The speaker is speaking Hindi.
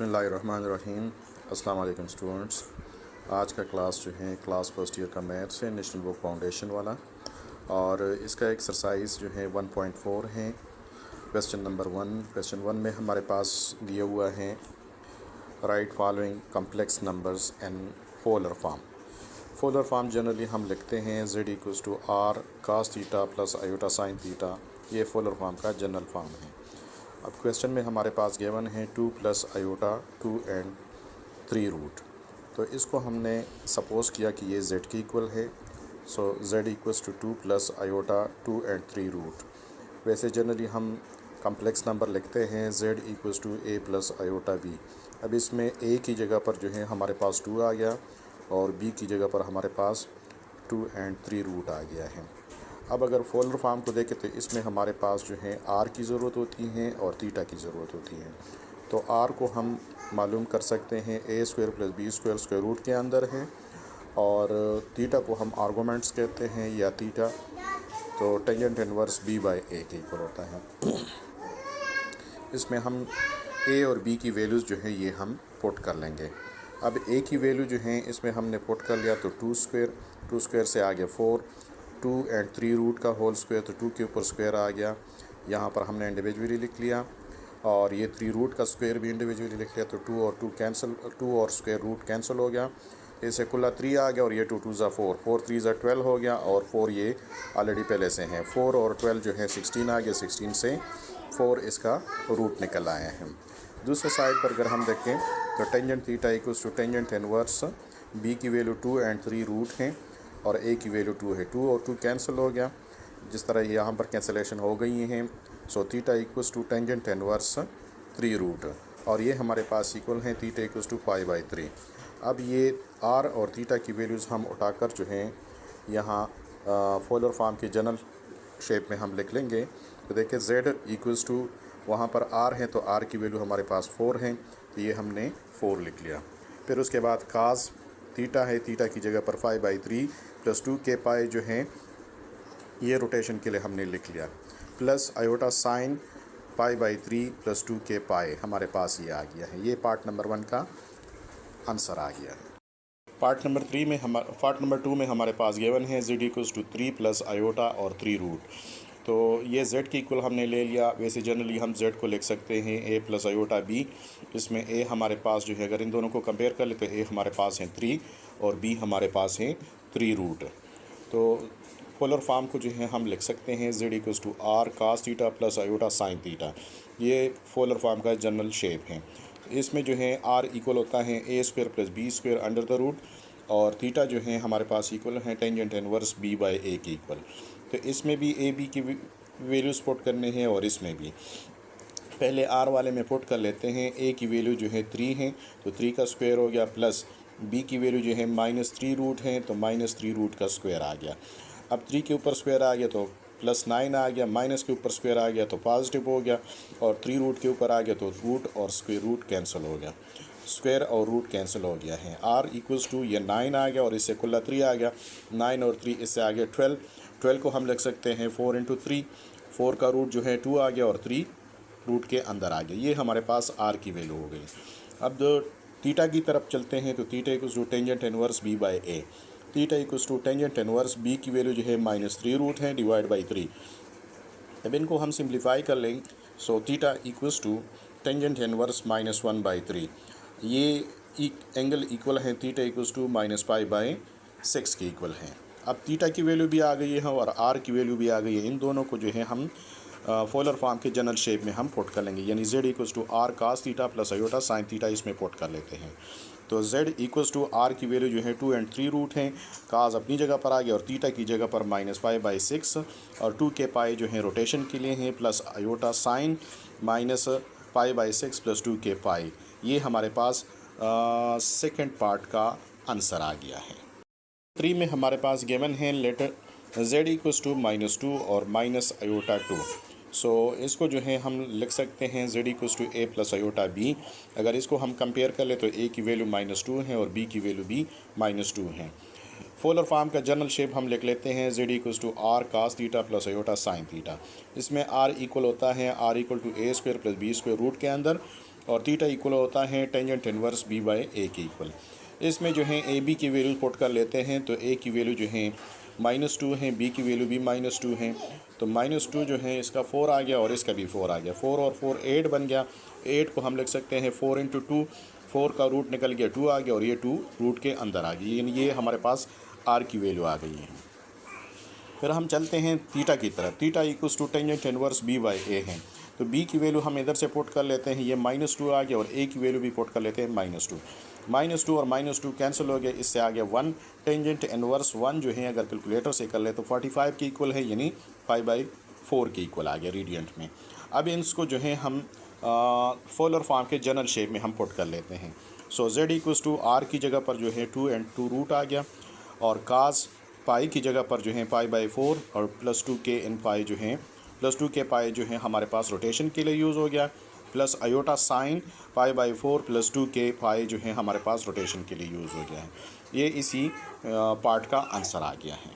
बिस्मिल्लाहिर्रहमानिर्रहीम। अस्सलाम वालेकुम स्टूडेंट्स। आज का क्लास जो है क्लास फर्स्ट ईयर का मैथ्स है, नेशनल बुक फाउंडेशन वाला, और इसका एक्सरसाइज जो है 1.4 है। क्वेश्चन नंबर 1 में हमारे पास दिया हुआ है right following complex numbers and polar form. Polar form generally हम लिखते हैं z=r cos theta plus iota sine theta. ये पोलर फॉर्म का जनरल फॉर्म है। अब क्वेश्चन में हमारे पास गिवन है 2 प्लस आयोटा 2 एंड 3 रूट। तो इसको हमने सपोज़ किया कि ये z के इक्वल है। So z=2 plus iota 2 and 3 root. वैसे जनरली हम कम्प्लेक्स नंबर लिखते हैं z=a प्लस आयोटा b। अब इसमें a की जगह पर जो है हमारे पास 2 आ गया और b की जगह पर हमारे पास 2 एंड 3 रूट आ गया है। अब अगर पोलर फॉर्म को देखें तो इसमें हमारे पास जो है r की ज़रूरत होती है और थीटा की ज़रूरत होती है। तो r को हम मालूम कर सकते हैं a² + b² स्क्वायर रूट के अंदर है, और थीटा को हम आर्गूमेंट्स कहते हैं या थीटा। तो टेंजेंट इनवर्स b/a के इक्वल होता है। इसमें हम a और b की वैल्यूज़ जो है ये हम पुट कर लेंगे। अब a की वैल्यू जो है इसमें हमने पुट कर लिया, तो 2 स्क्वायर से आ गया 4, 2 एंड 3 रूट का होल स्क्वायर, तो 2 के ऊपर स्क्वायर आ गया। यहाँ पर हमने इंडिविजुअली लिख लिया, और ये 3 रूट का स्क्वायर भी इंडिविजुअली लिख लिया। तो 2 और 2 कैंसिल, 2 और स्क्वायर रूट कैंसिल हो गया। इससे कुल्ला 3 आ गया, और ये 2 2 ज़ा 4, 4 3 ज़ा 12 हो गया, और 4 ये ऑलरेडी पहले से हैं। 4 और 12 जो है 16 आ गया, 16 से 4 इसका रूट निकल आए हैं। दूसरे साइड पर अगर हम देखें तो tangent theta equals to tangent inverse b की वैल्यू 2 एंड 3 रूट हैं, और a की वैल्यू 2 है। 2 और 2 कैंसिल हो गया, जिस तरह यहाँ पर कैंसिलेशन हो गई हैं। So theta equals to tangent inverse 3 root, और ये हमारे पास इक्वल हैं थीटा इक्वल्स टू π/3। अब ये r और थीटा की वैल्यूज़ हम उठाकर जो हैं यहाँ पोलर फॉर्म के जनरल शेप में हम लिख लेंगे। तो देखिए z इक्वल्स टू, वहाँ पर r है तो r की वैल्यू हमारे पास 4 हैं, तो ये हमने 4 लिख लिया। फिर उसके बाद cos थीटा है, थीटा की जगह पर π/3 + 2k पाई जो है ये रोटेशन के लिए हमने लिख लिया, प्लस आयोटा साइन π/3 + 2k पाई हमारे पास ये आ गया है। ये पार्ट नंबर 1 का आंसर आ गया है। पार्ट नंबर 2 में हमारे पास गिवन है z=3 प्लस आयोटा और 3 रूट। तो ये z के इक्वल हमने ले लिया। वैसे जनरली हम z को लिख सकते हैं a प्लस आयोटा b। इसमें a हमारे पास जो है, अगर इन दोनों को कंपेयर कर ले तो a हमारे पास है 3 और b हमारे पास है 3 रूट। तो पोलर फॉर्म को जो है हम लिख सकते हैं z=r cos theta plus iota sine theta. ये पोलर फॉर्म का जनरल शेप है। इसमें जो है r इक्वल होता है a² + b² under the root, और थीटा जो है हमारे पास इक्वल है टेंजेंट इनवर्स b/a के इक्वल। तो इसमें भी a b की वैल्यूज़ पुट करने हैं, और इसमें भी पहले r वाले में पुट कर लेते हैं। a की वैल्यू जो है 3 है, तो 3 का स्क्वायर हो गया, प्लस b की वैल्यू जो है -3 रूट है, तो -3 रूट का स्क्वायर आ गया। अब 3 के ऊपर स्क्वायर आ गया तो +9 आ गया, माइनस के ऊपर स्क्वायर आ गया तो पॉजिटिव हो गया, और 3 रूट के ऊपर आ गया तो रूट और स्क्वायर रूट कैंसिल हो गया, स्क्वायर और रूट कैंसिल हो गया है। r इक्वल्स टू ये 9 आ गया, और इससे कुल्ला 3 आ गया, 9 और 3 इससे आ गया 12। 12 को हम लिख सकते हैं 4 × 3, 4 का रूट जो है 2 आ गया, और 3 रूट के अंदर आ गया। ये हमारे पास r की वैल्यू हो गई। अब थीटा की तरफ चलते हैं, तो theta equals to tangent inverse b/a। Theta equals to tangent inverse b की वैल्यू जो है -3 रूट है डिवाइड बाई 3। अब इनको हम सिंप्लीफाई कर लें। So theta equals to tangent inverse -1/3। ये एंगल इक्वल है थीटा इक्वल्स टू -π/6 के इक्वल है। अब थीटा की वैल्यू भी आ गई है और r की वैल्यू भी आ गई है। इन दोनों को जो है हम पोलर फॉर्म के जनरल शेप में हम पुट कर लेंगे, यानी z=r cos theta plus iota sine theta इसमें पुट कर लेते हैं। तो z=r की वैल्यू जो है 2 एंड 3 रूट हैं, काज अपनी जगह पर आ गया, और थीटा की जगह पर -π/6, और 2k पाई जो है रोटेशन के लिए हैं, प्लस आयोटा साइन -π/6 + 2k पाई। ये हमारे पास सेकंड पार्ट का आंसर आ गया है। 3 में हमारे पास गिवन है लेटर z=-2 और -आयोटा2। सो इसको जो है हम लिख सकते हैं z=a प्लस आयोटा b। अगर इसको हम कंपेयर कर ले तो a की वैल्यू -2 है और b की वैल्यू भी -2 है। पोलर फॉर्म का जनरल शेप हम लिख लेते हैं z=r cos theta plus iota sine theta. इसमें r इक्वल होता है r = a² + b² रूट के अंदर, और थीटा इक्वल होता है टेंजेंट इनवर्स बी बाय ए के इक्वल। इसमें जो है ए बी की वैल्यू पुट कर लेते हैं, तो ए की वैल्यू जो है -2 है, बी की वैल्यू भी -2 है, तो -2 जो है इसका 4 आ गया और इसका भी 4 आ गया। 4 और 4 8 बन गया। 8 को हम लिख सकते हैं 4 × 2, 4 का रूट निकल गया 2 आ गया और ये 2 रूट के अंदर आ गई, यानी ये हमारे पास आर की वैल्यू आ गई है। फिर हम चलते हैं थीटा की तरफ। Theta equals to tangent inverse B by A है, तो बी की वैल्यू हम इधर से पुट कर लेते हैं, ये -2 आ गया और ए की वैल्यू भी पुट कर लेते हैं -2। -2 और -2 कैंसिल हो गया, इससे आ गया 1। टेंजेंट इनवर्स 1 जो है अगर कैलकुलेटर से कर ले तो 45 के इक्वल है, यानी 5/4 के इक्वल आ गया रेडियंट में। अब इसको जो है हम पोलर फॉर्म के जनरल शेप में हम पुट कर लेते हैं। सो z इक्वल्स टू आर की जगह पर जो है 2 और 2 रूट आ गया, और काज पाई की जगह पर जो है π/4 और +2 के इन पाई जो है +2 के पाई जो है हमारे पास रोटेशन के लिए यूज़ हो गया, प्लस आयोटा साइन π/4 +2 के पाई जो है हमारे पास रोटेशन के लिए यूज़ हो गया है। ये इसी पार्ट का आंसर आ गया है।